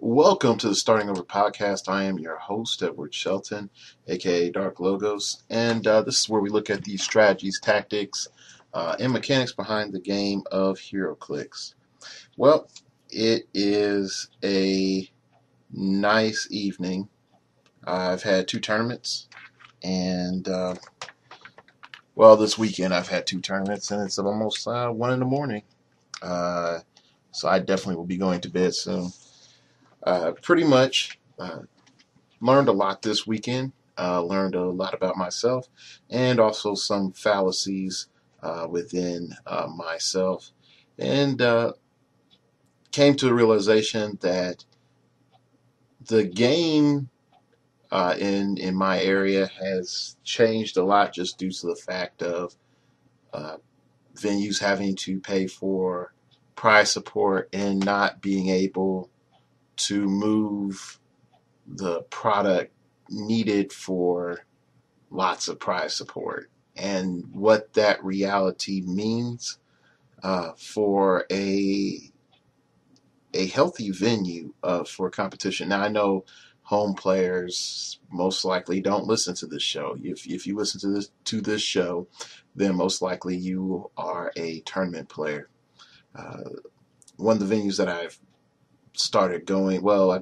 Welcome to the Starting Over podcast. I am your host, Edward Shelton, aka Dark Logos, and this is where we look at the strategies, tactics, and mechanics behind the game of Heroclix. Well, it is a nice evening. I've had two tournaments, and this weekend I've had two tournaments, and it's almost 1 in the morning. So I definitely will be going to bed soon. Pretty much learned a lot this weekend. Learned a lot about myself and also some fallacies within myself, and came to the realization that the game in my area has changed a lot just due to the fact of venues having to pay for prize support and not being able to move the product needed for lots of prize support, and what that reality means for a healthy venue for competition. Now I know home players most likely don't listen to this show. If you listen to this show, then most likely you are a tournament player. One of the venues that I've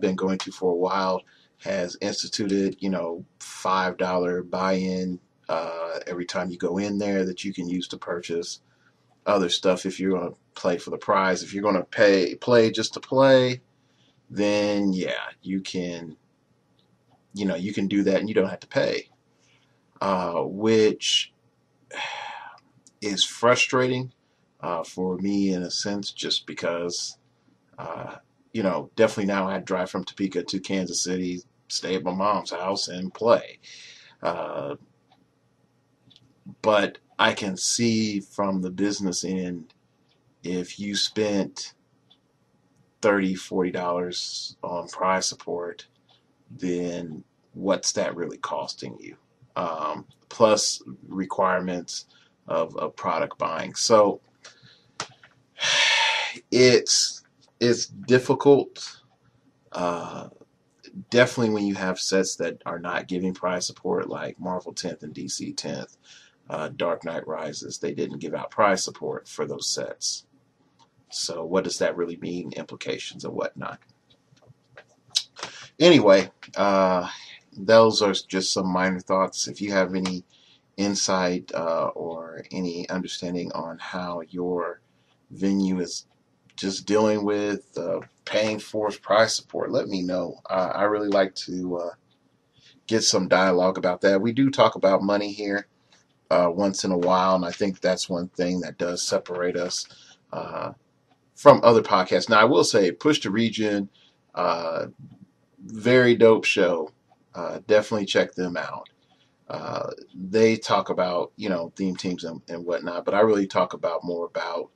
been going to for a while, has instituted, $5 buy-in every time you go in there that you can use to purchase other stuff if you're going to play for the prize. If you're going to play just to play, then yeah, you can do that and you don't have to pay, which is frustrating for me in a sense, just because definitely now I drive from Topeka to Kansas City, stay at my mom's house, and play. But I can see from the business end, if you spent $30-$40 on prize support, then what's that really costing you? Plus requirements of product buying. So it's difficult. Definitely when you have sets that are not giving prize support, like Marvel 10th and DC 10th, Dark Knight Rises, they didn't give out prize support for those sets. So what does that really mean? Implications and whatnot. Anyway, those are just some minor thoughts. If you have any insight or any understanding on how your venue is just dealing with paying for prize support, let me know. I really like to get some dialogue about that. We do talk about money here once in a while, and I think that's one thing that does separate us from other podcasts. Now, I will say, Push to Region, very dope show. Definitely check them out. They talk about, theme teams and whatnot, but I really talk about more about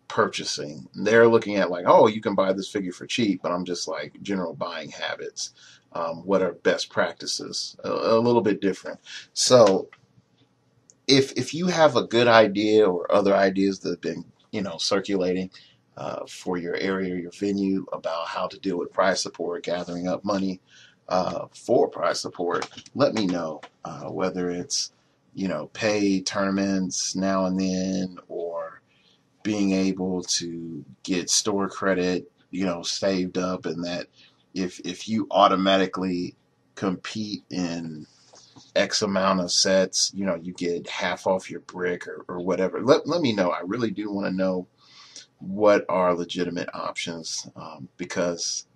purchasing. They're looking at like, oh, you can buy this figure for cheap, but I'm just like general buying habits. What are best practices? A little bit different. So if you have a good idea or other ideas that have been, circulating for your area or your venue about how to deal with prize support, gathering up money for prize support, let me know. Whether it's, pay tournaments now and then, or being able to get store credit, saved up, and that if you automatically compete in X amount of sets, you get half off your brick or whatever. Let me know. I really do want to know what are legitimate options, because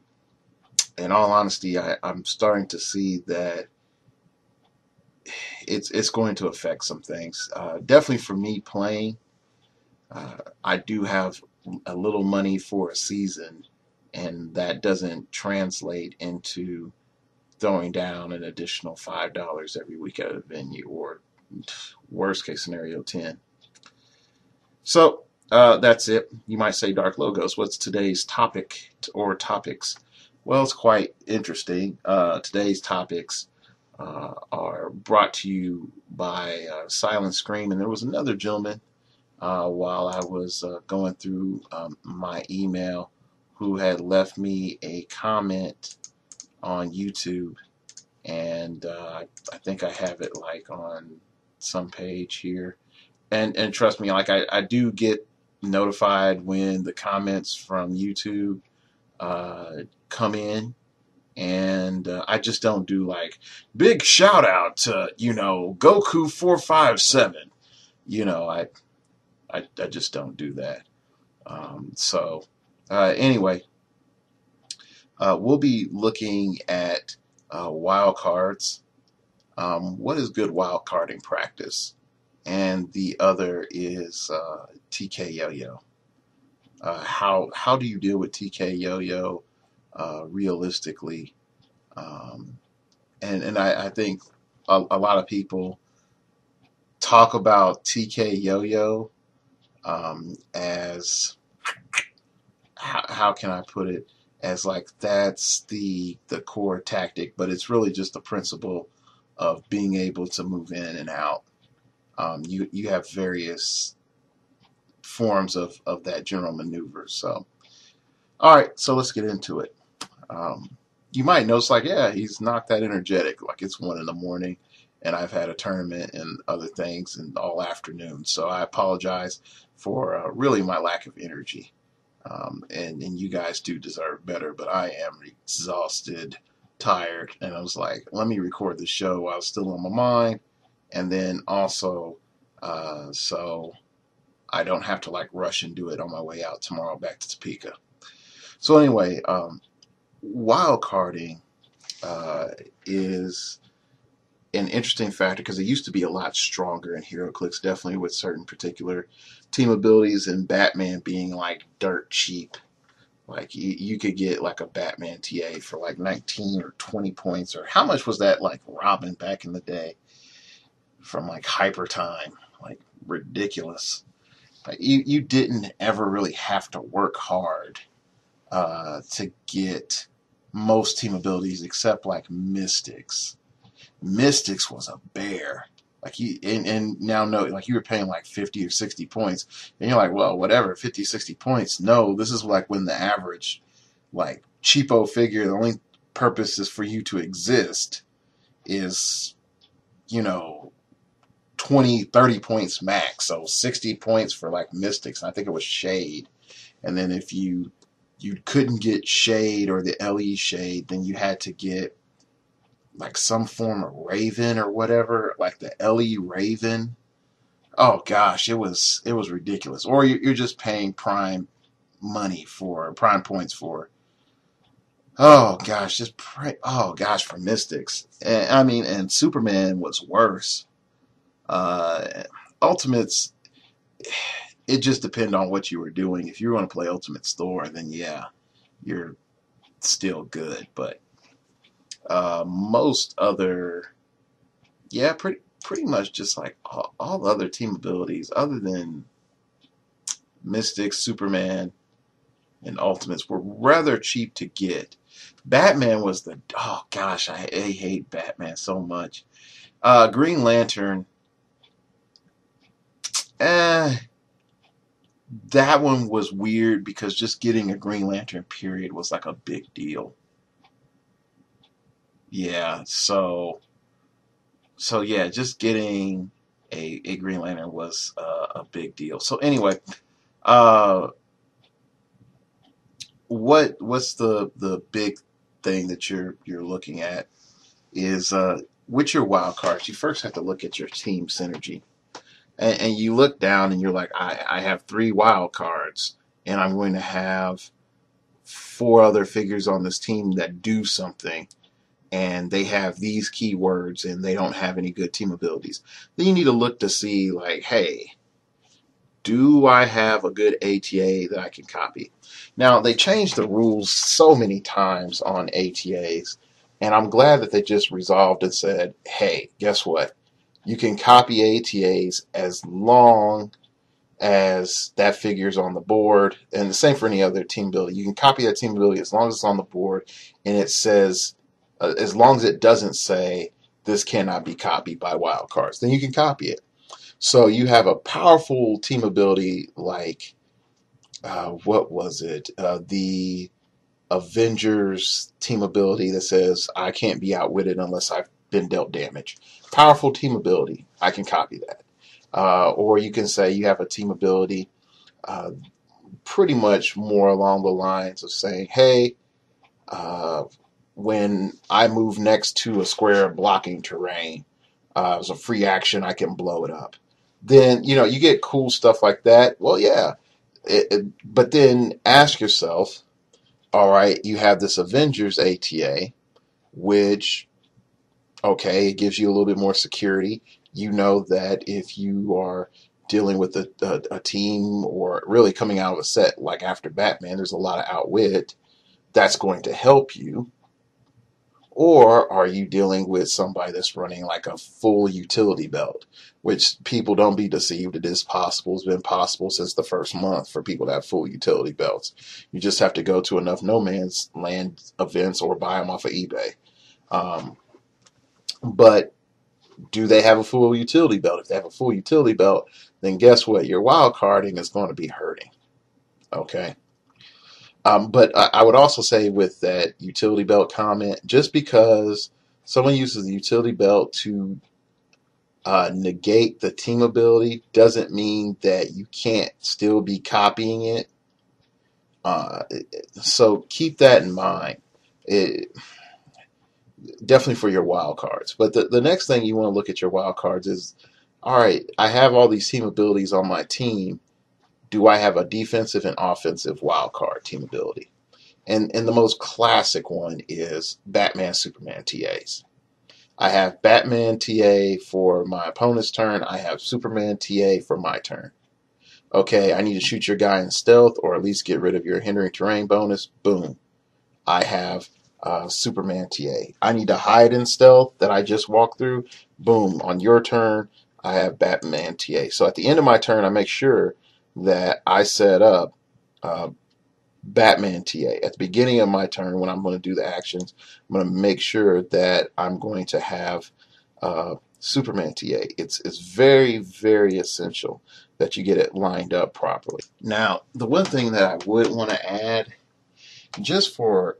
in all honesty, I'm starting to see that it's going to affect some things. Definitely for me playing, I do have a little money for a season, and that doesn't translate into throwing down an additional $5 every week at a venue, or worst case scenario, 10. So that's it. You might say, Dark Logos, what's today's topic or topics? Well, it's quite interesting. Today's topics are brought to you by Silent Scream, and there was another gentleman while I was going through my email who had left me a comment on YouTube, and I think I have it like on some page here. And trust me, like I do get notified when the comments from YouTube come in, and I just don't do like big shout out to Goku 457. I just don't do that. Anyway, we'll be looking at wild cards. What is good wild carding practice? And the other is TK Yo-Yo. How do you deal with TK Yo-Yo realistically? And I think a lot of people talk about TK Yo-Yo as how can I put it, as like that's the core tactic, but it's really just the principle of being able to move in and out. You have various forms of that general maneuver. So, all right, so let's get into it. You might notice, like, yeah, he's not that energetic. Like, it's 1 in the morning, and I've had a tournament and other things and all afternoon. So I apologize for really my lack of energy. And you guys do deserve better, but I am exhausted, tired, and I was like, let me record the show while it's still on my mind, and then also so I don't have to like rush and do it on my way out tomorrow back to Topeka. So anyway, wild carding is an interesting factor because it used to be a lot stronger in Heroclix, definitely with certain particular team abilities, and Batman being like dirt cheap. Like you could get like a Batman TA for like 19 or 20 points, or how much was that like Robin back in the day from like Hyper Time? Like ridiculous. Like you didn't ever really have to work hard to get most team abilities except like Mystics. Mystics was a bear. Like and now no, like you were paying like 50 or 60 points, and you're like, well, whatever, 50, 60 points. No, this is like when the average, like cheapo figure, the only purpose is for you to exist is, 20, 30 points max. So 60 points for like Mystics, and I think it was Shade. And then if you couldn't get Shade or the LE Shade, then you had to get like some form of Raven or whatever, like the LE Raven. Oh gosh, it was ridiculous. Or you're just paying prime money for prime points for. Oh gosh, for Mystics. And I mean, and Superman was worse. Ultimates, it just depended on what you were doing. If you were going to play Ultimate Store, then yeah, you're still good. But most other, yeah, pretty much just like all the other team abilities other than Mystics, Superman, and Ultimates were rather cheap to get. Batman was oh gosh, I hate Batman so much. Green Lantern, that one was weird because just getting a Green Lantern period was like a big deal. Yeah, so yeah, just getting a Green Lantern was a big deal. So anyway, what's the big thing that you're looking at is with your wild cards, you first have to look at your team synergy. And you look down and you're like, I have 3 wild cards, and I'm going to have 4 other figures on this team that do something, and they have these keywords, and they don't have any good team abilities. Then you need to look to see, like, hey, do I have a good ATA that I can copy? Now, they changed the rules so many times on ATAs, and I'm glad that they just resolved and said, hey, guess what? You can copy ATAs as long as that figure's on the board, and the same for any other team ability. You can copy that team ability as long as it's on the board, and it says, as long as it doesn't say, this cannot be copied by wildcards, then you can copy it. So you have a powerful team ability like what was it? The Avengers team ability that says I can't be outwitted unless I've been dealt damage. Powerful team ability. I can copy that. Or you can say you have a team ability uh, pretty much more along the lines of saying, hey, uh, when I move next to a square blocking terrain, as a free action, I can blow it up. Then, you get cool stuff like that. Well, yeah. But then ask yourself, all right, you have this Avengers ATA, which, okay, it gives you a little bit more security. You know that if you are dealing with a team or really coming out of a set like after Batman, there's a lot of outwit. That's going to help you. Or are you dealing with somebody that's running like a full utility belt, which people don't be deceived. It is possible. It's been possible since the first month for people to have full utility belts. You just have to go to enough no man's land events or buy them off of eBay. Um, but do they have a full utility belt? If they have a full utility belt, then guess what? Your wild carding is going to be hurting. Okay. But I would also say with that utility belt comment, just because someone uses the utility belt to negate the team ability doesn't mean that you can't still be copying it. Uh, so keep that in mind. It, definitely for your wild cards. But the next thing you want to look at your wild cards is, all right, I have all these team abilities on my team. Do I have a defensive and offensive wild card team ability? And the most classic one is Batman Superman TAs. I have Batman TA for my opponent's turn. I have Superman TA for my turn. Okay, I need to shoot your guy in stealth or at least get rid of your hindering terrain bonus. Boom. I have Superman TA. I need to hide in stealth that I just walked through. Boom. On your turn, I have Batman TA. So at the end of my turn, I make sure that I set up uh, Batman TA. At the beginning of my turn, when I'm going to do the actions, I'm going to make sure that I'm going to have Superman TA. It's very, very essential that you get it lined up properly. Now, the one thing that I would want to add, just for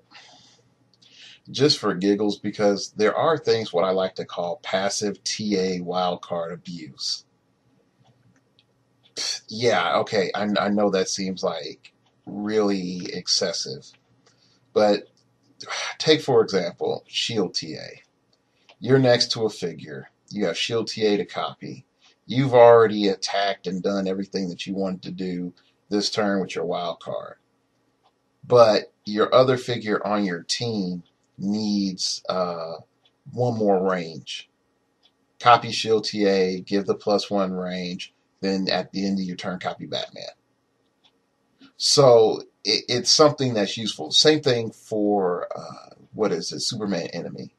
giggles, because there are things what I like to call passive TA wildcard abuse. Yeah, okay, I know that seems like really excessive, but take for example Shield TA. You're next to a figure. You have Shield TA to copy. You've already attacked and done everything that you wanted to do this turn with your wild card. But your other figure on your team needs one more range. Copy Shield TA, give the +1 range, then at the end of your turn, copy Batman. So it's something that's useful. Same thing for, what is it, Superman enemy.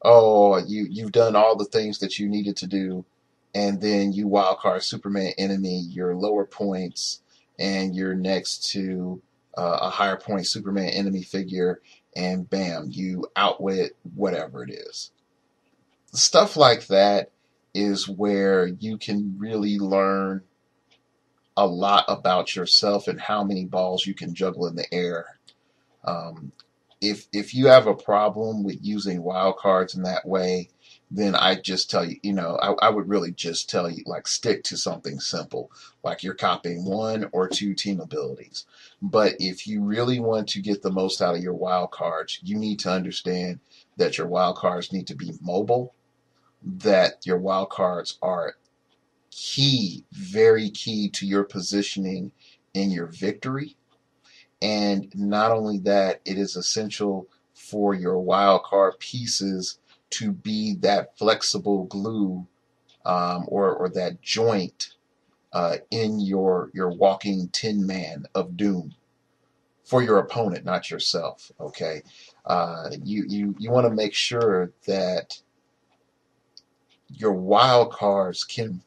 Oh, you've done all the things that you needed to do, and then you wildcard Superman enemy, your lower points, and you're next to a higher point Superman enemy figure, and bam, you outwit whatever it is. Stuff like that is where you can really learn a lot about yourself and how many balls you can juggle in the air. Um, if you have a problem with using wild cards in that way, then I just tell you, I would really just tell you, like, stick to something simple, like you're copying 1 or 2 team abilities. But if you really want to get the most out of your wild cards, you need to understand that your wild cards need to be mobile, that your wild cards are key, very key to your positioning in your victory. And not only that, it is essential for your wild card pieces to be that flexible glue, or that joint in your walking tin man of doom for your opponent, not yourself. Okay, you want to make sure that your wild cards can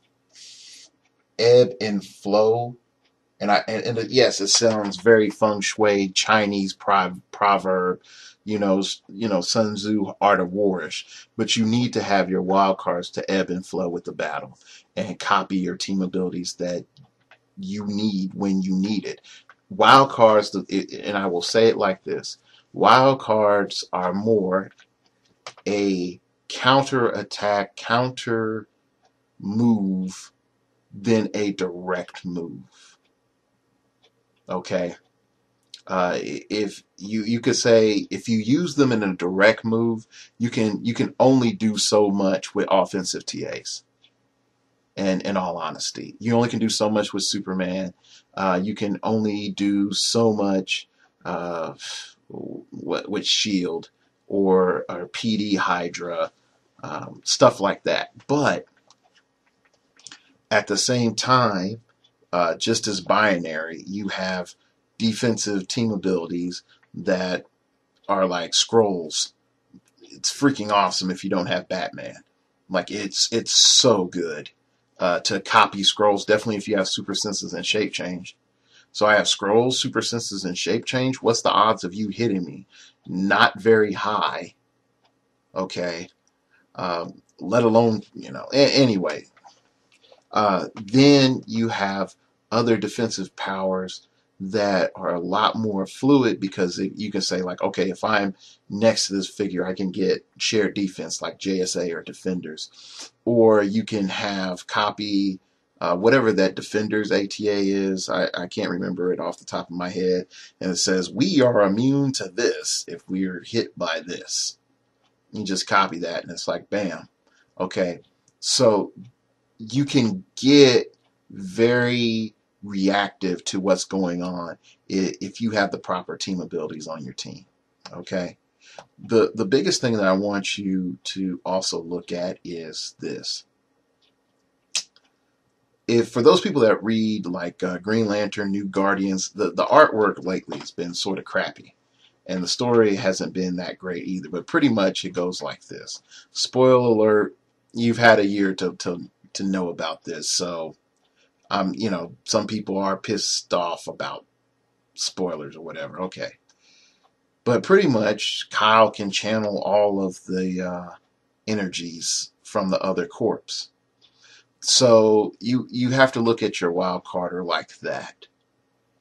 ebb and flow. And yes, it sounds very feng shui Chinese proverb, Sun Tzu Art of Warish. But you need to have your wild cards to ebb and flow with the battle, and copy your team abilities that you need when you need it. wild cards, and I will say it like this: wild cards are more a counter attack, counter move than a direct move. Okay. If you could say if you use them in a direct move, you can only do so much with offensive TAs. And in all honesty, you only can do so much with Superman. You can only do so much uh, with Shield or PD Hydra, stuff like that. But at the same time, just as binary, you have defensive team abilities that are like scrolls. It's freaking awesome if you don't have Batman. Like it's so good to copy scrolls. Definitely if you have super senses and shape change. So I have scrolls, super senses, and shape change. What's the odds of you hitting me? Not very high. Okay. Let alone anyway. Then you have other defensive powers that are a lot more fluid because you can say like, okay, if I'm next to this figure, I can get shared defense like JSA or defenders, or you can have copy whatever that defenders ATA is. I can't remember it off the top of my head, and it says we are immune to this if we're hit by this. You just copy that, and it's like bam. Okay, so you can get very reactive to what's going on if you have the proper team abilities on your team. Okay. The biggest thing that I want you to also look at is this. If for those people that read like Green Lantern, New Guardians, the artwork lately has been sort of crappy. And the story hasn't been that great either. But pretty much it goes like this. Spoiler alert, you've had a year to know about this. So some people are pissed off about spoilers or whatever. Okay. But pretty much Kyle can channel all of the energies from the other corpse. So you have to look at your wild carder like that.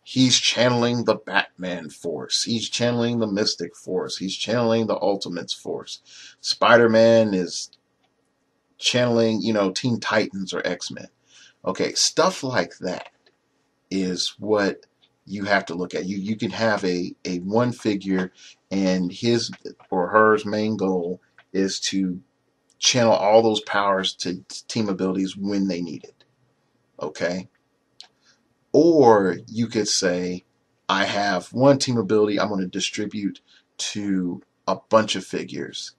He's channeling the Batman force. He's channeling the Mystic force. He's channeling the Ultimates force. Spider-Man is channeling, Teen Titans or X-Men. Okay, stuff like that is what you have to look at. You can have a one figure and his or her main goal is to channel all those powers to team abilities when they need it. Okay? Or you could say, I have one team ability I'm going to distribute to a bunch of figures.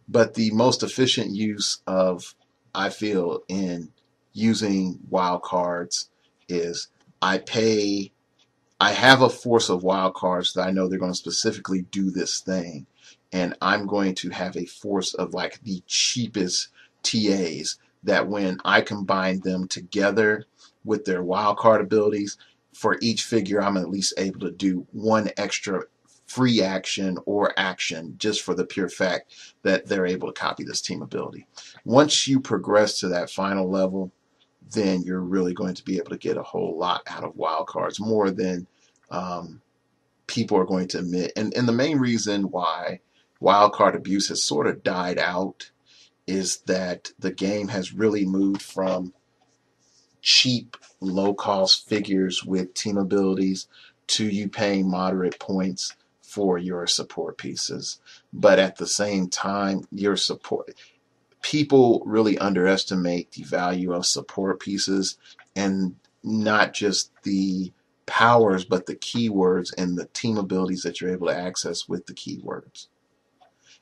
But the most efficient use of, I feel, in using wild cards is I have a force of wild cards that I know they're going to specifically do this thing. And I'm going to have a force of like the cheapest TAs that when I combine them together with their wild card abilities, for each figure, I'm at least able to do one extra free action or action just for the pure fact that they're able to copy this team ability. Once you progress to that final level, then you're really going to be able to get a whole lot out of wild cards, more than people are going to admit. And the main reason why wild card abuse has sort of died out is that the game has really moved from cheap, low-cost figures with team abilities to you paying moderate points for your support pieces. But at the same time, your support people really underestimate the value of support pieces, and not just the powers, but the keywords and the team abilities that you're able to access with the keywords.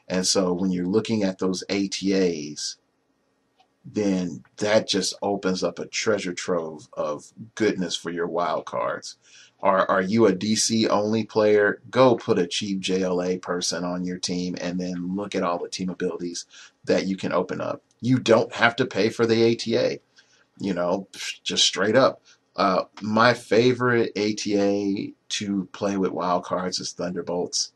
And so when you're looking at those ATAs, then that just opens up a treasure trove of goodness for your wild cards. Are you a DC only player? Go put a cheap JLA person on your team and then look at all the team abilities that you can open up. You don't have to pay for the ATA, just straight up. My favorite ATA to play with wild cards is Thunderbolts.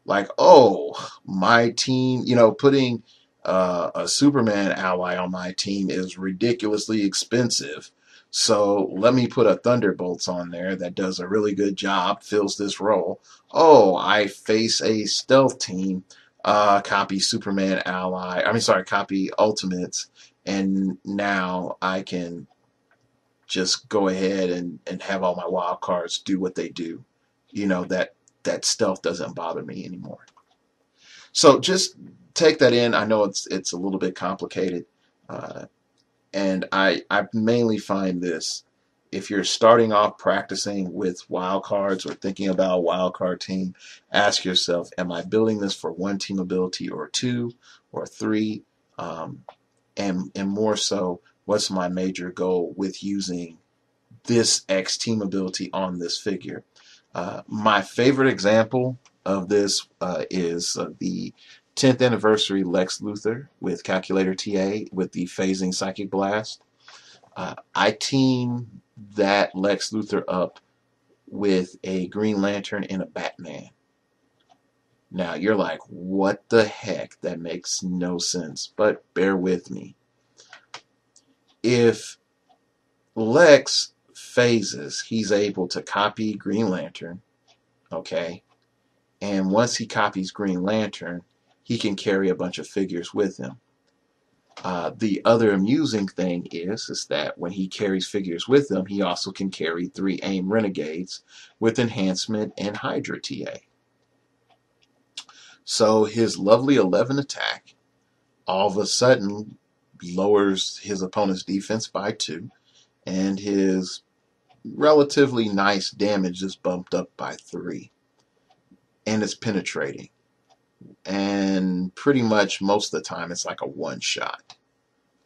Like, oh, my team, putting a Superman ally on my team is ridiculously expensive. So let me put a Thunderbolts on there that does a really good job, fills this role. Oh, I face a stealth team, copy Superman ally. I mean, sorry, copy Ultimates, and now I can just go ahead and have all my wild cards do what they do. You know, that stealth doesn't bother me anymore. So just take that in. I know it's a little bit complicated. And I mainly find this, if you're starting off practicing with wild cards or thinking about a wild card team, ask yourself, am I building this for one team ability or two or three? And more so, what's my major goal with using this X team ability on this figure? My favorite example of this is the 10th anniversary Lex Luthor with Calculator TA with the phasing Psychic Blast. I team that Lex Luthor up with a Green Lantern and a Batman. Now you're like, what the heck? That makes no sense, but bear with me. If Lex phases, he's able to copy Green Lantern, okay? And once he copies Green Lantern, he can carry a bunch of figures with him. The other amusing thing is that when he carries figures with him, he also can carry 3 AIM Renegades with enhancement and Hydra TA. So his lovely 11 attack all of a sudden lowers his opponent's defense by 2, and his relatively nice damage is bumped up by 3. And it's penetrating. And pretty much most of the time it's like a one-shot.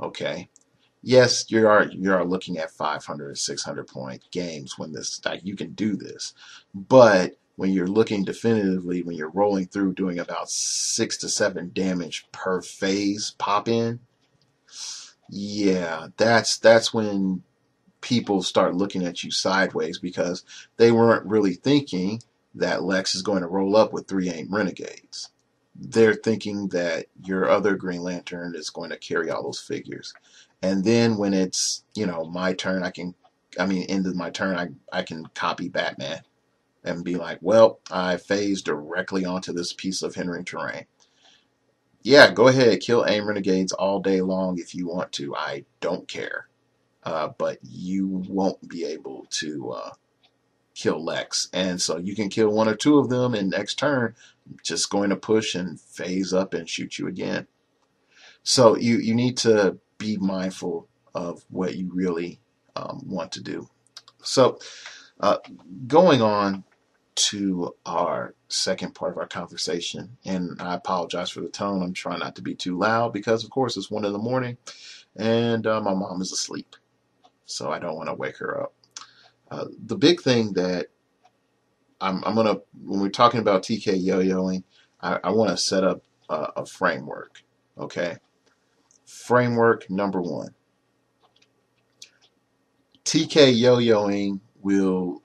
Okay. Yes, you are looking at 500 or 600 point games when this, like, you can do this. But when you're looking definitively, when you're rolling through doing about 6 to 7 damage per phase pop in, yeah, that's when people start looking at you sideways, because they weren't really thinking that Lex is going to roll up with 3 AIM Renegades. They're thinking that your other Green Lantern is going to carry all those figures. And then when it's, my turn, end of my turn, I can copy Batman and be like, well, I phased directly onto this piece of hindering terrain. Yeah, go ahead, kill AIM Renegades all day long if you want to. I don't care. But you won't be able to kill Lex. And so you can kill 1 or 2 of them, and next turn, just going to push and phase up and shoot you again. So you need to be mindful of what you really want to do. So going on to our second part of our conversation, and I apologize for the tone. I'm trying not to be too loud because, of course, it's 1 in the morning, and my mom is asleep. So I don't want to wake her up. The big thing that I'm going to, when we're talking about TK yo-yoing, I want to set up a framework, okay? Framework number 1. TK yo-yoing will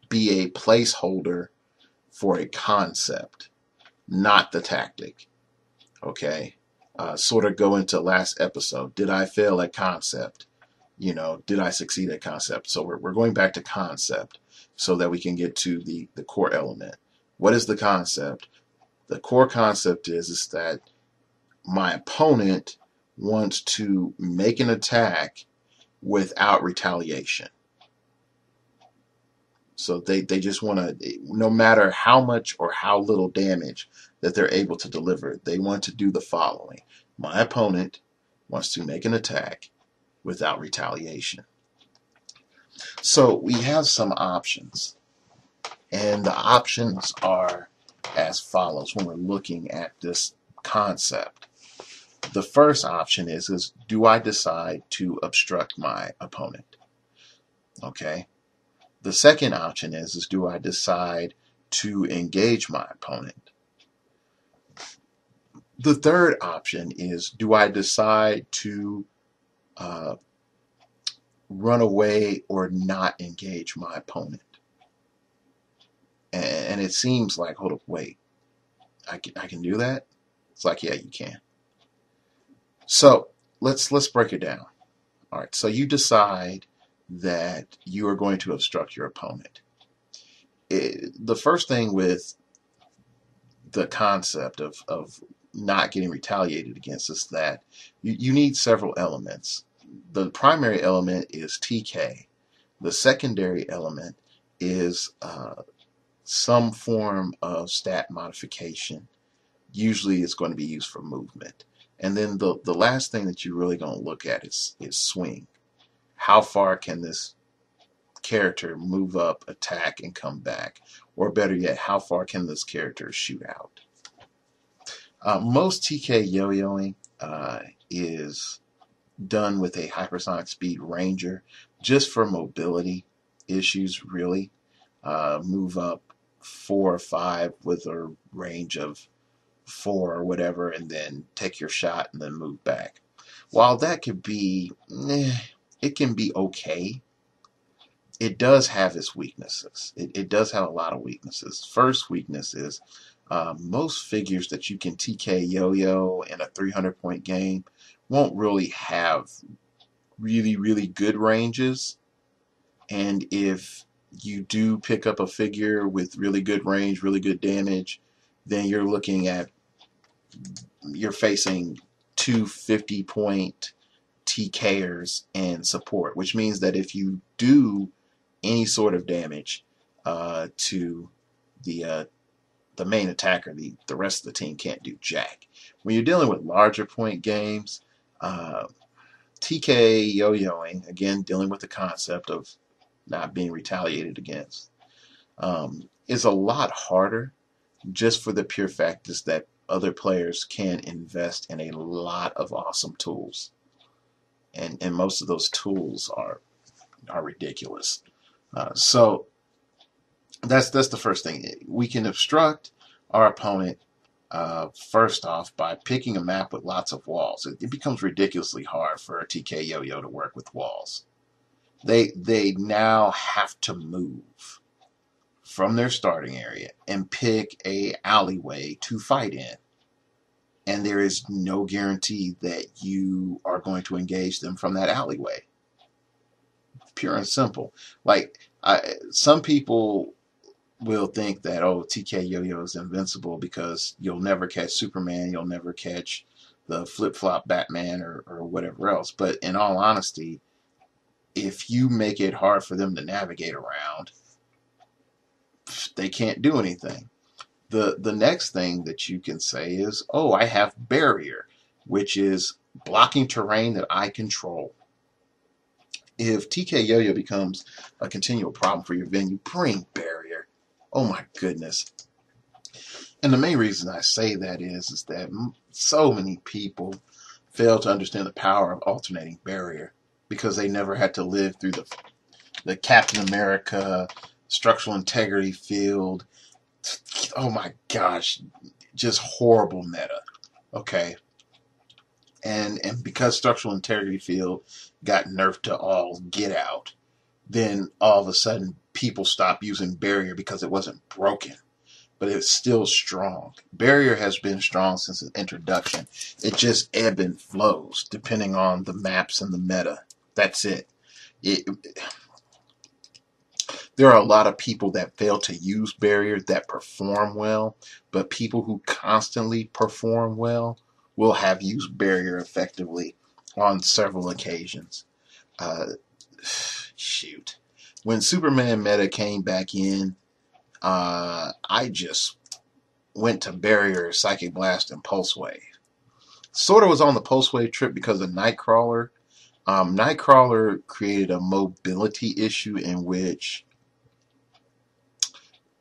be a placeholder for a concept, not the tactic, okay? Sort of go into last episode. Did I fail at concept? Did I succeed at concept? So we're going back to concept so that we can get to the core element. What is the concept? The core concept is that my opponent wants to make an attack without retaliation. So they just want to, no matter how much or how little damage that they're able to deliver, they want to do the following. My opponent wants to make an attack without retaliation. So we have some options, and the options are as follows when we're looking at this concept. The first option is do I decide to obstruct my opponent? Okay. The second option is do I decide to engage my opponent? The third option is, do I decide to run away or not engage my opponent? And it seems like, hold up, wait, I can do that? It's like, yeah, you can. So let's break it down. All right, so you decide that you are going to obstruct your opponent. The first thing with the concept of not getting retaliated against is that you need several elements. The primary element is TK. The secondary element is some form of stat modification. Usually it's going to be used for movement. And then the last thing that you're really going to look at is swing. How far can this character move up, attack, and come back? Or better yet, how far can this character shoot out? Most TK yo-yoing is done with a hypersonic speed ranger just for mobility issues, really. Move up 4 or 5 with a range of 4 or whatever, and then take your shot and then move back. While that could be, it can be okay, it does have its weaknesses. It does have a lot of weaknesses. First weakness is most figures that you can TK yo-yo in a 300-point game won't really have really good ranges. And if you do pick up a figure with really good range, really good damage, then you're facing 2 50-point TKers and support, which means that if you do any sort of damage to the main attacker, the rest of the team can't do jack. When you're dealing with larger point games, TK yo-yoing, again dealing with the concept of not being retaliated against, is a lot harder, just for the pure fact is that other players can invest in a lot of awesome tools, and most of those tools are ridiculous. So that's the first thing. We can obstruct our opponent first off by picking a map with lots of walls. It becomes ridiculously hard for a TK yo-yo to work with walls. They now have to move from their starting area and pick a alleyway to fight in. And there is no guarantee that you are going to engage them from that alleyway. Pure and simple. Like, some people will think that, oh, TK yo-yo is invincible because you'll never catch Superman, you'll never catch the flip-flop Batman or whatever else. But in all honesty, if you make it hard for them to navigate around, they can't do anything. The next thing that you can say is, oh, I have barrier, which is blocking terrain that I control. If TK yo-yo becomes a continual problem for your venue, bring barrier. Oh my goodness. And the main reason I say that is that so many people fail to understand the power of alternating barrier because they never had to live through the Captain America structural integrity field. Oh my gosh, just horrible meta. Okay. And because structural integrity field got nerfed to all get out, then all of a sudden people stopped using barrier because it wasn't broken, but it's still strong. Barrier has been strong since its introduction. It just ebb and flows depending on the maps and the meta. That's it. There are a lot of people that fail to use barrier that perform well, but people who constantly perform well will have used barrier effectively on several occasions. Shoot. When Superman meta came back in, I just went to barrier, Psychic Blast, and Pulse Wave. Sort of was on the Pulse Wave trip because of Nightcrawler. Nightcrawler created a mobility issue in which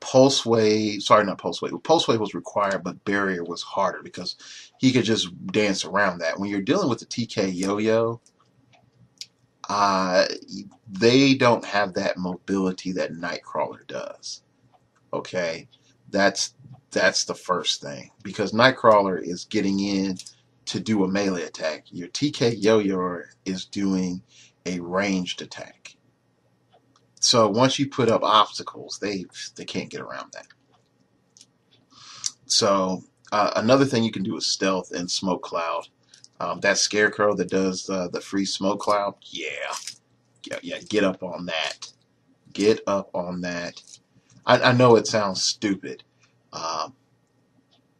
Pulse Wave was required, but barrier was harder because he could just dance around that. When you're dealing with the TK yo-yo, they don't have that mobility that Nightcrawler does. Okay, that's the first thing, because Nightcrawler is getting in to do a melee attack. Your TK yo-yo is doing a ranged attack. So once you put up obstacles, they can't get around that. So another thing you can do is stealth and smoke cloud. That scarecrow that does the free smoke cloud, yeah, get up on that. Get up on that. I know it sounds stupid, um,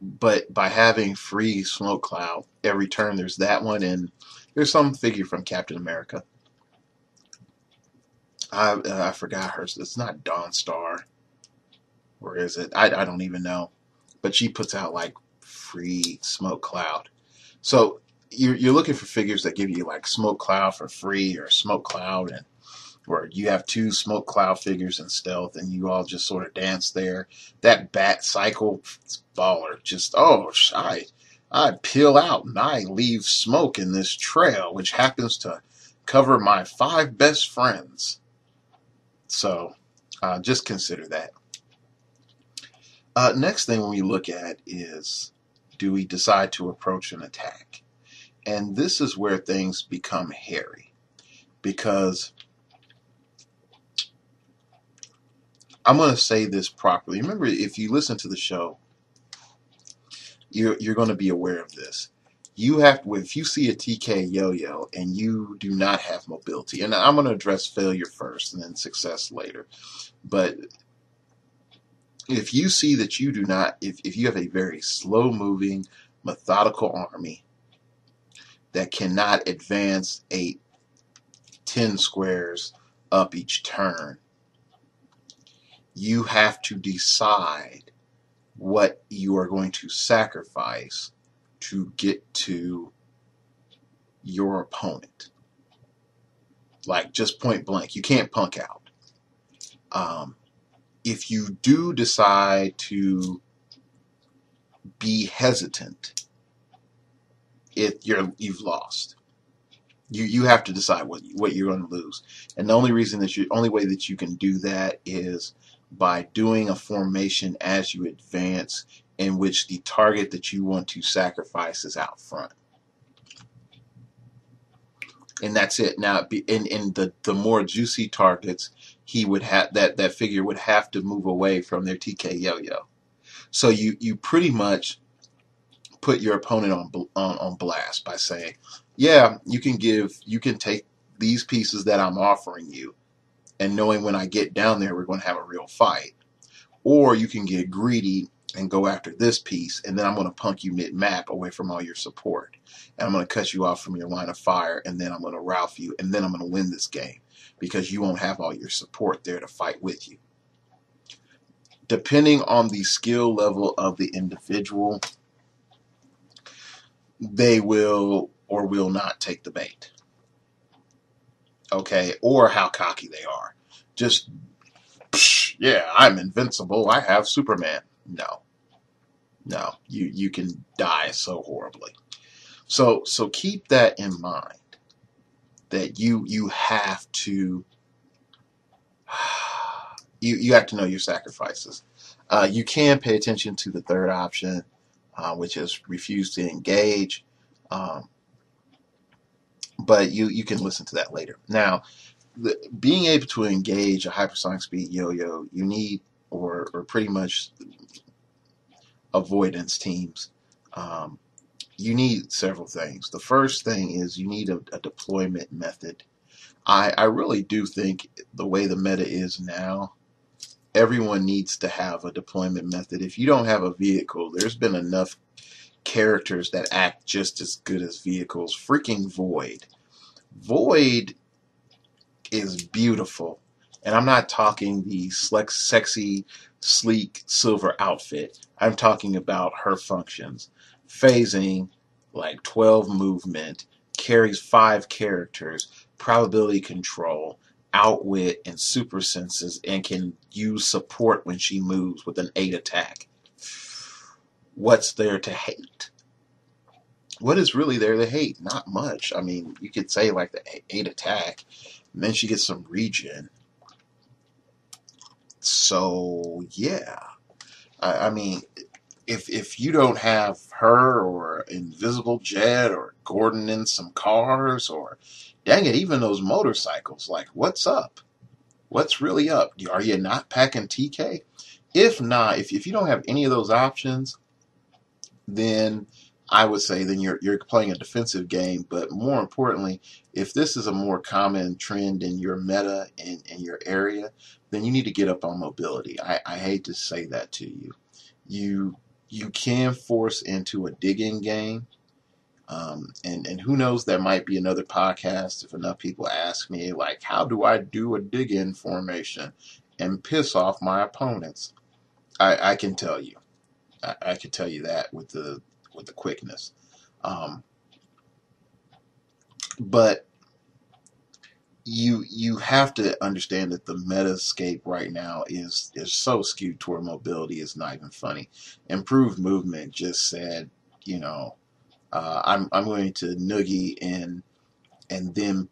but by having free smoke cloud every turn, there's that one, and there's some figure from Captain America. I forgot hers. It's not Dawn Star, or is it? I don't even know. But she puts out like free smoke cloud. So you're looking for figures that give you like smoke cloud for free, or smoke cloud, and where you have two smoke cloud figures in stealth, and you all just sort of dance there. That bat cycle, it's baller. Just I peel out and I leave smoke in this trail, which happens to cover my 5 best friends. So just consider that. Next thing we look at is, do we decide to approach an attack? And this is where things become hairy, because I'm going to say this properly. Remember, if you listen to the show, you're going to be aware of this. If you see a TK yo-yo and you do not have mobility, and I'm going to address failure first and then success later, but if you see that you do not, if you have a very slow-moving, methodical army that cannot advance 8-10 squares up each turn, you have to decide what you are going to sacrifice to get to your opponent. Like, just point blank, you can't punk out. If you do decide to be hesitant, you've lost. You have to decide what you're going to lose, and the only way that you can do that is by doing a formation as you advance, in which the target that you want to sacrifice is out front, and that's it. Now, in the more juicy targets, he would have that figure would have to move away from their TK yo-yo. So you pretty much put your opponent on blast by saying, yeah, you can take these pieces that I'm offering you, and knowing when I get down there we're going to have a real fight, or you can get greedy and go after this piece, and then I'm going to punk you mid-map away from all your support, and I'm going to cut you off from your line of fire, and then I'm going to Ralph you, and then I'm going to win this game because you won't have all your support there to fight with you. Depending on the skill level of the individual, they will or will not take the bait. Okay, or how cocky they are. Just, yeah, I'm invincible, I have Superman. No, you can die so horribly. So keep that in mind, that you have to you have to know your sacrifices. You can pay attention to the third option, which is refuse to engage, but you can listen to that later. Now, being able to engage a hypersonic speed yo-yo, you need, or pretty much avoidance teams, you need several things. The first thing is you need a deployment method. I really do think the way the meta is now, everyone needs to have a deployment method. If you don't have a vehicle, there's been enough characters that act just as good as vehicles. Freaking Void. Void is beautiful. And I'm not talking the sexy, sleek silver outfit. I'm talking about her functions. Phasing, like 12 movement, carries 5 characters, probability control, outwit, and super senses, and can use support when she moves with an 8 attack. What's there to hate? What is really there to hate? Not much. I mean, you could say like the 8 attack, and then she gets some regen. So yeah, I mean, if you don't have her or Invisible Jet or Gordon in some cars, or dang it, even those motorcycles, like, what's up? What's really up? Are you not packing TK? If not, if you don't have any of those options, then I would say then you're playing a defensive game. But more importantly, if this is a more common trend in your meta in your area, then you need to get up on mobility. I hate to say that to you. You can force into a dig-in game. And who knows, there might be another podcast if enough people ask me, like, how do I do a dig-in formation and piss off my opponents? I can tell you. I can tell you that with the quickness. But you have to understand that the metascape right now is so skewed toward mobility. It's not even funny. Improved movement just said, you know, I'm going to noogie and then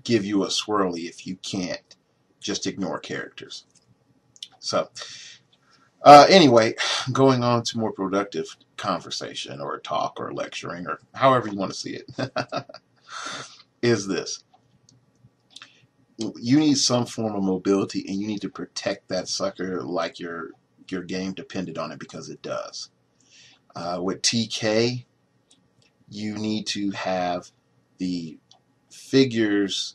give you a swirly if you can't just ignore characters. So anyway, going on to more productive conversation or talk or lecturing or however you want to see it, is this. You need some form of mobility, and you need to protect that sucker like your game depended on it, because it does. With TK, you need to have the figures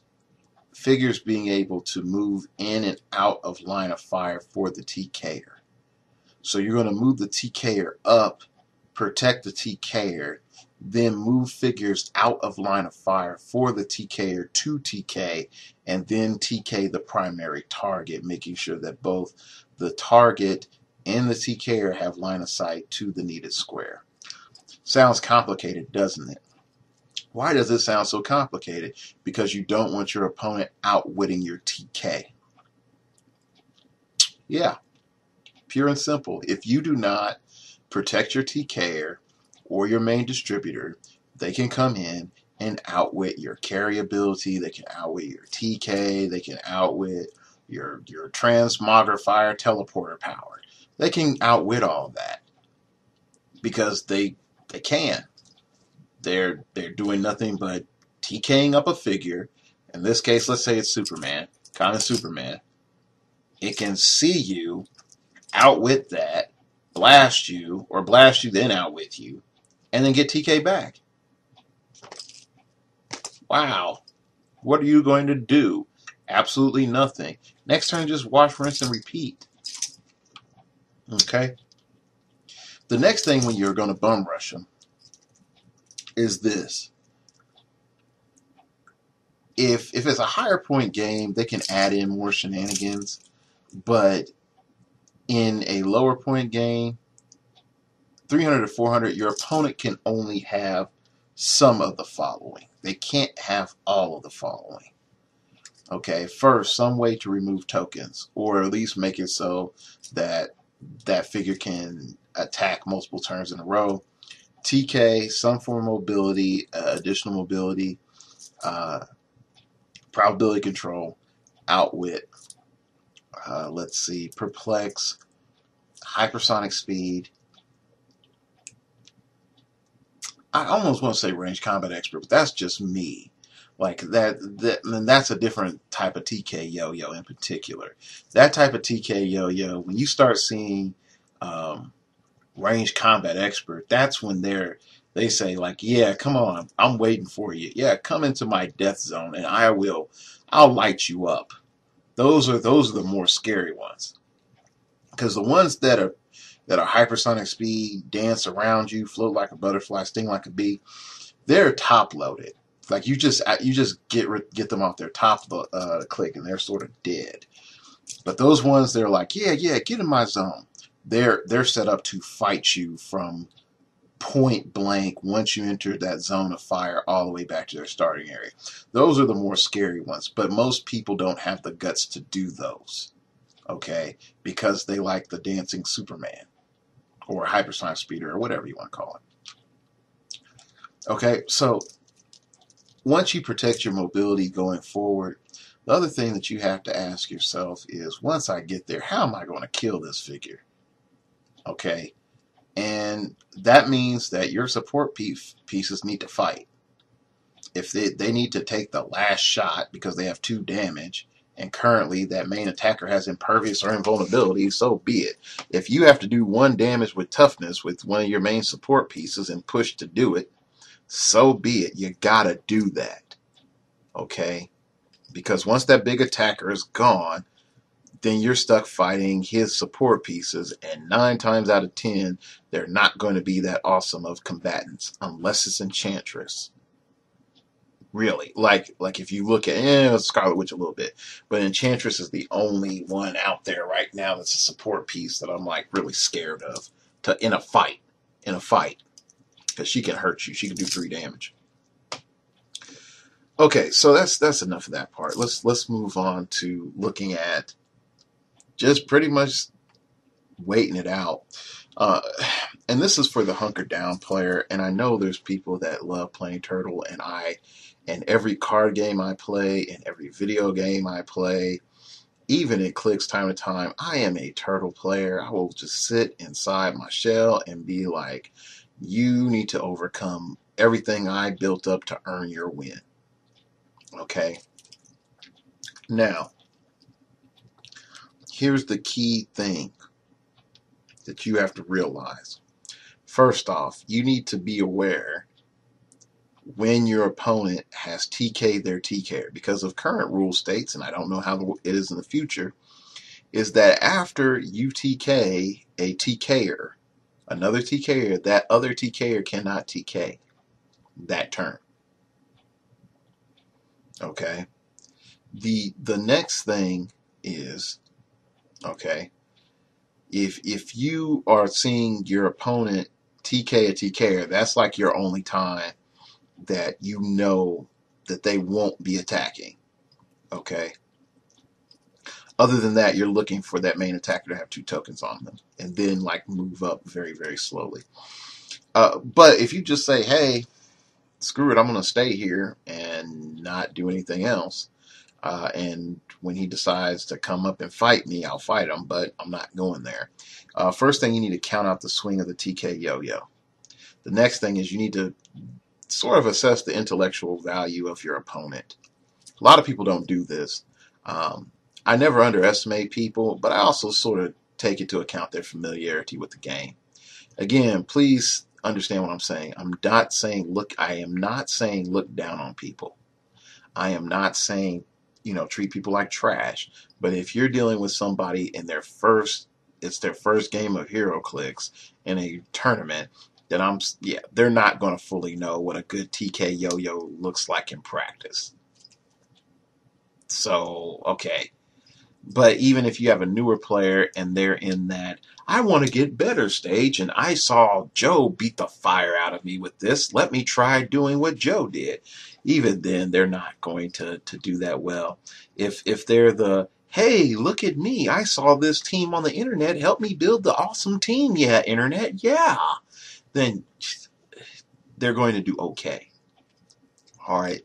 being able to move in and out of line of fire for the TKer. So you're going to move the TKer up, protect the TKer, then move figures out of line of fire for the TKer to TK, and then TK the primary target, making sure that both the target and the TKer have line of sight to the needed square. Sounds complicated, doesn't it? Why does it sound so complicated? Because you don't want your opponent outwitting your TK. Yeah, pure and simple. If you do not protect your TKer or your main distributor, they can come in and outwit your carry ability. They can outwit your TK. They can outwit your transmogrifier teleporter power. They can outwit all that because they can. They're doing nothing but TKing up a figure. In this case, let's say it's Superman, common Superman. It can see you, outwit that, blast you, or blast you then outwit you, and then get TK back. Wow. What are you going to do? Absolutely nothing. Next turn, just wash, rinse, and repeat. Okay? The next thing when you're going to bum rush them is this. If it's a higher point game, they can add in more shenanigans. But in a lower point game, 300 to 400, your opponent can only have some of the following. They can't have all of the following. Okay, first, some way to remove tokens, or at least make it so that that figure can attack multiple turns in a row. TK, some form of mobility, additional mobility, probability control, outwit, let's see, perplex, hypersonic speed. I almost want to say range combat expert, but that's just me. Like and that's a different type of TK yo-yo in particular. That type of TK yo-yo, when you start seeing range combat expert, that's when they say, like, yeah, come on, I'm waiting for you. Yeah, come into my death zone and I'll light you up. Those are the more scary ones. Because the ones that are hypersonic speed, dance around you, float like a butterfly, sting like a bee, they're top loaded. Like you just get them off their top click and they're sort of dead. But those ones, they're like, yeah, get in my zone. They're set up to fight you from point blank once you enter that zone of fire all the way back to their starting area. Those are the more scary ones, but most people don't have the guts to do those, okay, because they like the dancing Superman or hypersonic speeder or whatever you want to call it. Okay, so once you protect your mobility going forward, the other thing that you have to ask yourself is, once I get there, how am I going to kill this figure? Okay, and that means that your support pieces need to fight. If they need to take the last shot because they have 2 damage, and currently that main attacker has impervious or invulnerability, so be it. If you have to do 1 damage with toughness with one of your main support pieces and push to do it, so be it. You gotta do that. Okay? Because once that big attacker is gone, then you're stuck fighting his support pieces, and 9 times out of 10, they're not going to be that awesome of combatants unless it's Enchantress. Really, like if you look at Scarlet Witch a little bit, but Enchantress is the only one out there right now that's a support piece that I'm like really scared of in a fight, because she can hurt you. She can do 3 damage. Okay, so that's enough of that part. Let's move on to looking at just pretty much waiting it out. And this is for the hunker down player, and I know there's people that love playing Turtle, and every card game I play, and every video game I play, even it clicks time to time, I am a Turtle player. I will just sit inside my shell and be like, you need to overcome everything I built up to earn your win. Okay? Now, here's the key thing that you have to realize. First off, you need to be aware when your opponent has TK'd their TKer, because of current rule states, and I don't know how it is in the future, is that after you TK a TKer, another TKer, that other TKer cannot TK that turn. Okay? The next thing is, okay, if you are seeing your opponent TK a TKer, that's like your only time that you know that they won't be attacking. Okay? Other than that, you're looking for that main attacker to have 2 tokens on them, and then like move up very, very slowly. But if you just say, hey, screw it, I'm going to stay here and not do anything else, and when he decides to come up and fight me, I'll fight him, but I'm not going there. First thing, you need to count out the swing of the TK yo-yo. The next thing is you need to sort of assess the intellectual value of your opponent. A lot of people don't do this. I never underestimate people, but I also sort of take into account their familiarity with the game. Again, please understand what I'm saying. I am not saying look down on people. I am not saying, treat people like trash. But if you're dealing with somebody in it's their first game of Heroclix in a tournament, then they're not going to fully know what a good TK yo-yo looks like in practice. So, okay. But even if you have a newer player and they're in that, I want to get better stage, and I saw Joe beat the fire out of me with this, let me try doing what Joe did. Even then, they're not going to do that well. If they're the, hey, look at me, I saw this team on the internet, help me build the awesome team, yeah, internet, yeah, then they're going to do okay. All right.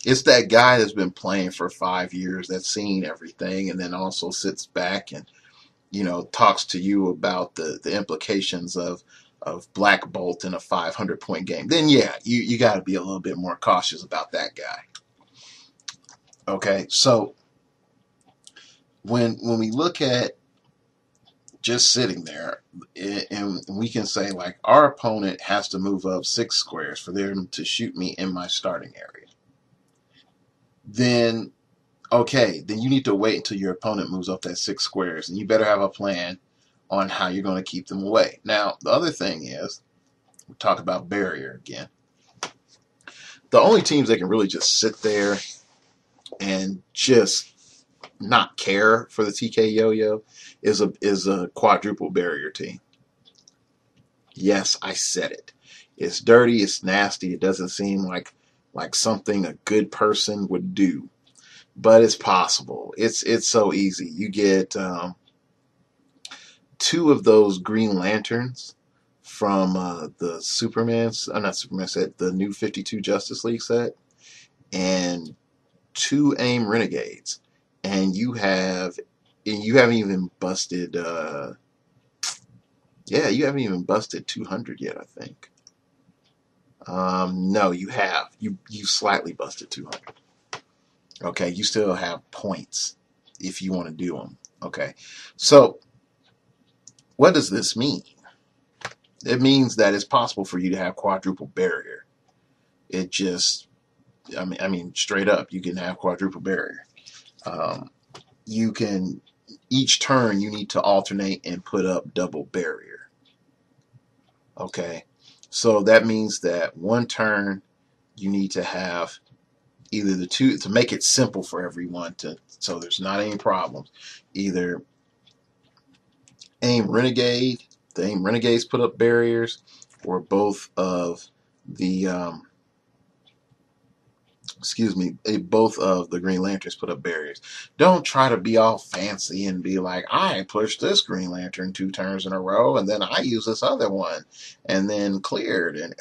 It's that guy that's been playing for 5 years, that's seen everything, and then also sits back and, talks to you about the implications of Black Bolt in a 500-point game. Then, yeah, you got to be a little bit more cautious about that guy. Okay, so when we look at just sitting there, and we can say, like, our opponent has to move up 6 squares for them to shoot me in my starting area. Then, okay, then you need to wait until your opponent moves up that 6 squares, and you better have a plan on how you're going to keep them away. Now, the other thing is, we talk about barrier again. The only teams that can really just sit there and just not care for the TK yo-yo is a quadruple barrier team. Yes, I said it. It's dirty, it's nasty, it doesn't seem like something a good person would do. But it's possible. It's so easy. You get 2 of those Green Lanterns from the not Superman set, the new 52 Justice League set, and 2 AIM Renegades, and you haven't even busted. You haven't even busted 200 yet, I think. No, you have. You slightly busted 200. Okay, you still have points if you want to do them. Okay, so what does this mean? It means that it's possible for you to have quadruple barrier. It just, I mean, straight up, you can have quadruple barrier. Um, you can, each turn you need to alternate and put up double barrier. Okay, so that means that one turn you need to have either the two, to make it simple for everyone, to so there's not any problems. Either aim renegade, the aim renegades put up barriers, or both of the both of the Green Lanterns put up barriers. Don't try to be all fancy and be like, I pushed this Green Lantern 2 turns in a row, and then I use this other one, and then cleared. And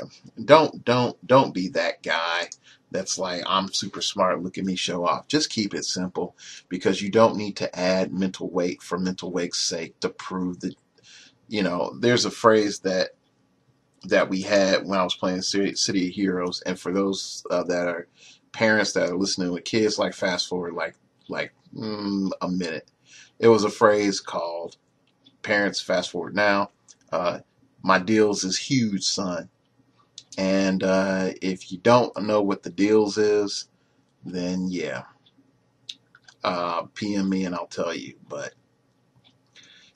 don't be that guy that's like, I'm super smart, look at me show off. Just keep it simple, because you don't need to add mental weight for mental weight's sake to prove that, there's a phrase that we had when I was playing City of Heroes, and for those that are parents that are listening with kids, like fast forward a minute. It was a phrase called, parents fast forward now, my deals is huge, son. And if you don't know what the deals is, then yeah, PM me and I'll tell you. But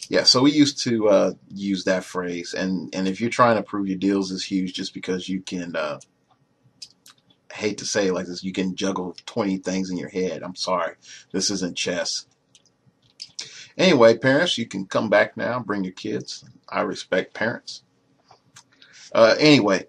yeah, so we used to use that phrase, and if you're trying to prove your deals is huge just because you can, hate to say it like this, you can juggle 20 things in your head. I'm sorry, this isn't chess. Anyway, parents, you can come back now, bring your kids. I respect parents. Anyway,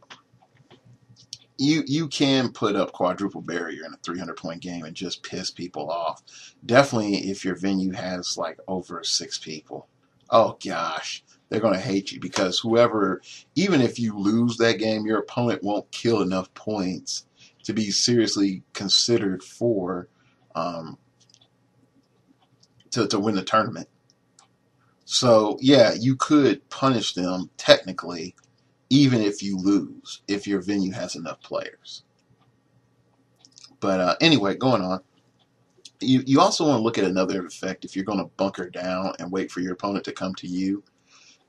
you can put up quadruple barrier in a 300-point game and just piss people off. Definitely if your venue has like over 6 people. Oh gosh, they're going to hate you, because whoever, even if you lose that game, your opponent won't kill enough points to be seriously considered for to win the tournament. So yeah, you could punish them technically, even if you lose, if your venue has enough players. But anyway, going on. You also want to look at another effect if you're going to bunker down and wait for your opponent to come to you,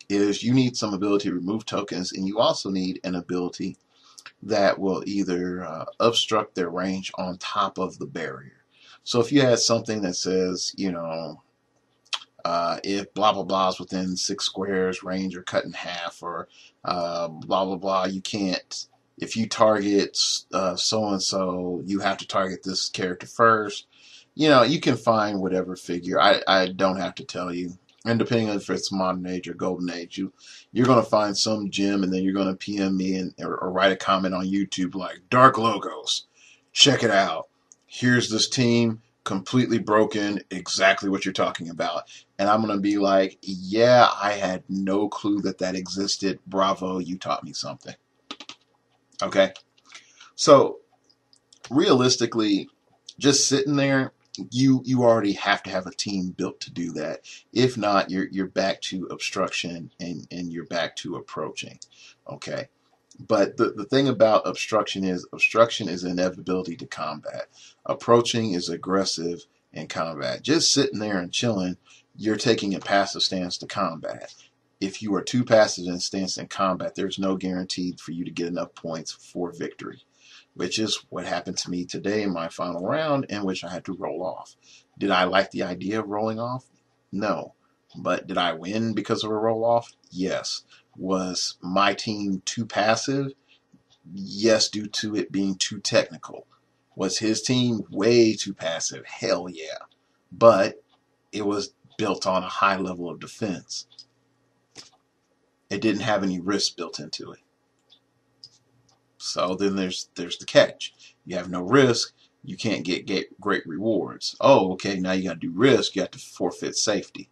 is you need some ability to remove tokens, and you also need an ability that will either obstruct their range on top of the barrier. So if you had something that says, if blah blah blah is within 6 squares, range are cut in half, or blah blah blah, you can't, if you target so and so, you have to target this character first. You can find whatever figure. I don't have to tell you. And depending on if it's modern age or golden age, you're going to find some gem, and then you're going to PM me or write a comment on YouTube like, Dark Logos, check it out. Here's this team, completely broken, exactly what you're talking about. And I'm going to be like, yeah, I had no clue that existed. Bravo, you taught me something. Okay? So, realistically, just sitting there, you already have to have a team built to do that. If not, you're back to obstruction, and you're back to approaching. Okay? But the thing about obstruction is inevitability to combat. Approaching is aggressive in combat. Just sitting there and chilling, you're taking a passive stance to combat. If you are too passive in stance in combat, there's no guarantee for you to get enough points for victory, which is what happened to me today in my final round, in which I had to roll off. Did I like the idea of rolling off? No. But did I win because of a roll off? Yes. Was my team too passive? Yes, due to it being too technical. Was his team way too passive? Hell yeah. But it was built on a high level of defense. It didn't have any risk built into it. So then there's the catch. You have no risk, you can't get great rewards. Oh, okay, now you got to do risk, you have to forfeit safety.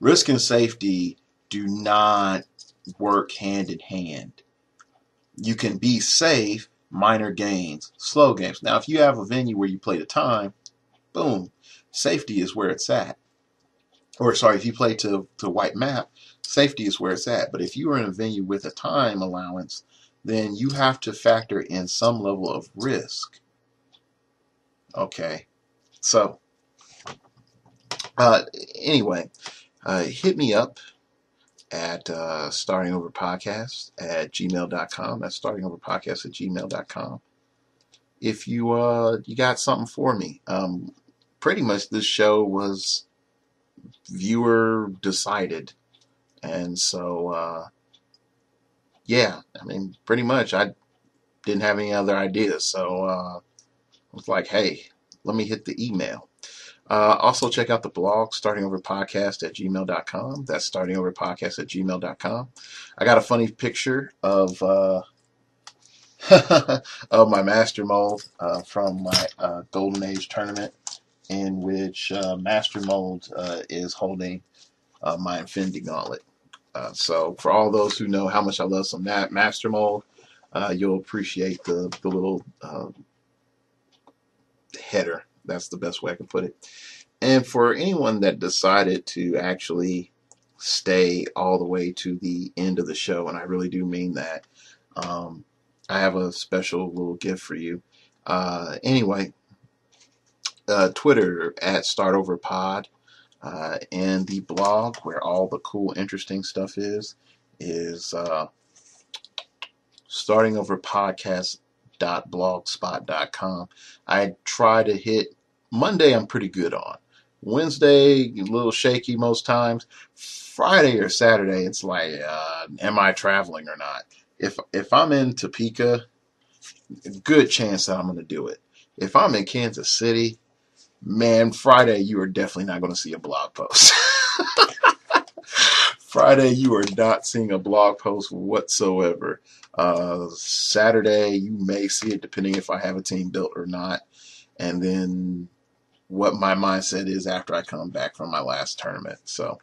Risk and safety do not work hand in hand. You can be safe, minor gains, slow games. Now, if you have a venue where you play the time, boom, safety is where it's at. Or sorry, if you play to white map, safety is where it's at. But if you are in a venue with a time allowance, then you have to factor in some level of risk. Okay, so Uh, anyway, hit me up at startingoverpodcast@gmail.com. That's startingoverpodcast@gmail.com. If you got something for me. Pretty much this show was viewer decided, and so yeah, I mean, pretty much I didn't have any other ideas, so I was like, hey, let me hit the email. Also, check out the blog, startingoverpodcast@gmail.com. That's startingoverpodcast@gmail.com. I got a funny picture of of my master mold from my Golden Age tournament, in which Master Mold is holding my Infinity Gauntlet. So, for all those who know how much I love some Master Mold, you'll appreciate the little header. That's the best way I can put it. And for anyone that decided to actually stay all the way to the end of the show, and I really do mean that, I have a special little gift for you. Anyway, Twitter @StartOverPod, and the blog where all the cool, interesting stuff is startingoverpodcast.blogspot.com. I try to hit Monday. I'm pretty good on. Wednesday, a little shaky most times. Friday or Saturday, it's like, am I traveling or not? If I'm in Topeka, good chance that I'm going to do it. If I'm in Kansas City, man, Friday you are definitely not going to see a blog post. Friday, you are not seeing a blog post whatsoever. Saturday, you may see it depending if I have a team built or not. And then what my mindset is after I come back from my last tournament. So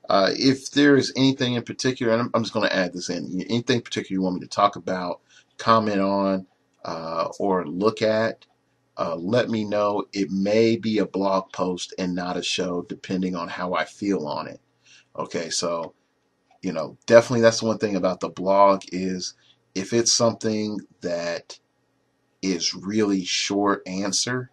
if there is anything in particular, and I'm just going to add this in, anything particular you want me to talk about, comment on, or look at, let me know. It may be a blog post and not a show, depending on how I feel on it. Okay, so, definitely that's the one thing about the blog is if it's something that is really short answer,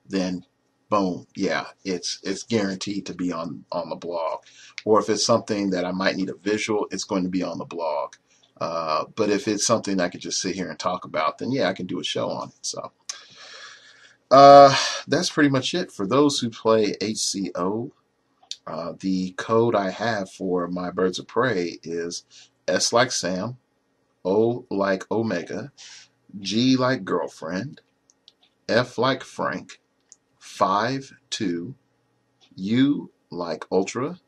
then boom, yeah, it's guaranteed to be on the blog. Or if it's something that I might need a visual, it's going to be on the blog. But if it's something I could just sit here and talk about, then yeah, I can do a show on it. So that's pretty much it. For those who play HCO, the code I have for my Birds of Prey is S like Sam, O like Omega, G like Girlfriend, F like Frank, 5-2, U like Ultra,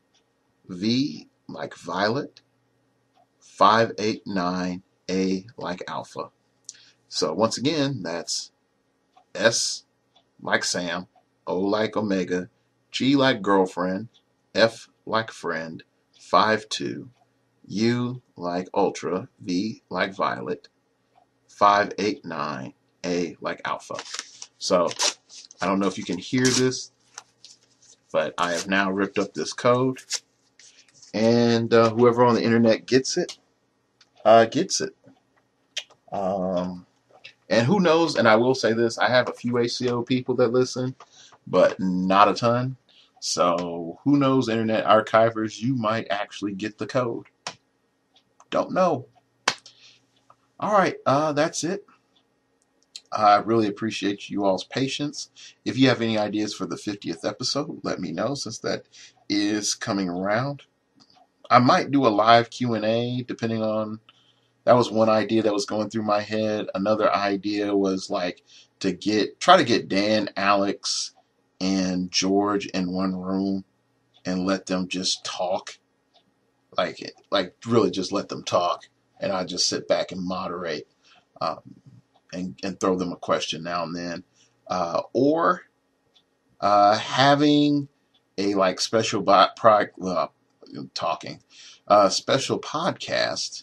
V like Violet, 589, A like Alpha. So once again, that's S like Sam, O like Omega, G like Girlfriend, F like Friend, 5-2, U like Ultra, V like Violet, 589, A like Alpha. So I don't know if you can hear this, but I have now ripped up this code, and whoever on the internet gets it, gets it. And who knows, and I will say this, I have a few HCO people that listen, but not a ton. So who knows, internet archivers, you might actually get the code. Don't know. All right, that's it. I really appreciate you all's patience. If you have any ideas for the 50th episode, let me know, since that is coming around. I might do a live Q&A depending on, that was one idea that was going through my head. Another idea was like try to get Dan, Alex, and George in one room and let them just talk. Like really just let them talk, and I just sit back and moderate, and throw them a question now and then, or having a like special special podcast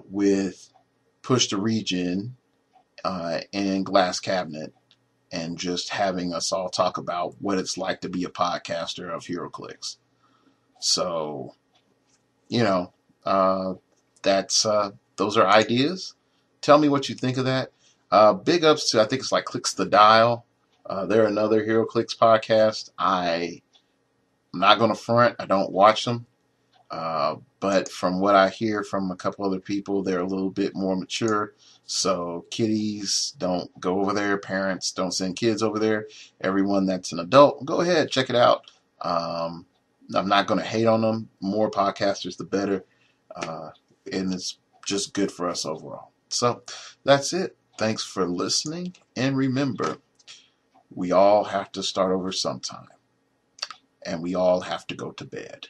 with Push the Region and Glass Cabinet, and just having us all talk about what it's like to be a podcaster of Heroclix. So, that's those are ideas. Tell me what you think of that. Big ups to, I think it's like Clicks the Dial. They're another Heroclix podcast. I I'm not going to front. I don't watch them. But from what I hear from a couple other people, they're a little bit more mature. So kiddies don't go over there. Parents don't send kids over there. Everyone that's an adult, go ahead, check it out. I'm not going to hate on them. More podcasters, the better. And it's just good for us overall. So that's it. Thanks for listening. And remember, we all have to start over sometime. And we all have to go to bed.